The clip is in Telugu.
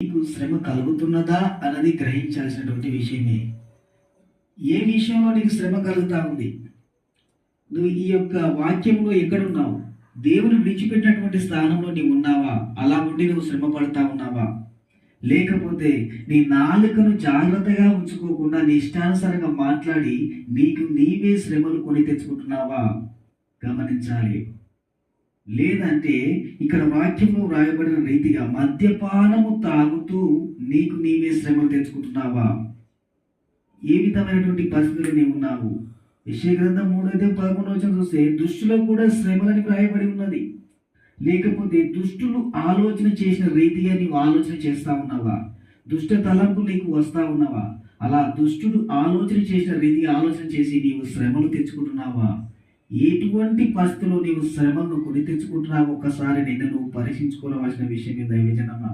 నీకు శ్రమ కలుగుతున్నదా అన్నది గ్రహించాల్సినటువంటి విషయమే. ఏ విషయంలో నీకు శ్రమ కలుగుతా ఉంది? నువ్వు ఈ యొక్క వాక్యంలో ఎక్కడున్నావు? దేవుని విడిచిపెట్టినటువంటి స్థానంలో నీవు ఉన్నావా? అలా ఉండి నువ్వు శ్రమ పడతా ఉన్నావా? లేకపోతే నీ నాలుకను జాగ్రత్తగా ఉంచుకోకుండా నీ ఇష్టానుసారంగా మాట్లాడి నీకు నీవే శ్రమలు కొని తెచ్చుకుంటున్నావా? గమనించాలి. లేదంటే ఇక్కడ వాక్యంలో వ్రాయబడిన రీతిగా మద్యపానము తాగుతూ నీకు నీవే శ్రమలు తెచ్చుకుంటున్నావా? ఏ విధమైనటువంటి పరిస్థితులు నీవు ఉన్నావు? యెషయా గ్రంథం 3:11 చూస్తే దుష్టులకు కూడా శ్రమలని వ్రాయబడి ఉన్నది. లేకపోతే దుష్టులు ఆలోచన చేసిన రీతిగా నీవు ఆలోచన చేస్తా ఉన్నావా? దుష్ట తలంపులు నీకు వస్తా ఉన్నావా? అలా దుష్టుడు ఆలోచన చేసిన రీతిగా ఆలోచన చేసి నీవు శ్రమలు తెచ్చుకుంటున్నావా? ఎటువంటి పరిస్థితుల్లో నీవు శ్రమను కొని తెచ్చుకుంటున్నావు? ఒకసారి నిన్ను నువ్వు పరీక్షించుకోవాల్సిన విషయం దైవజనమా.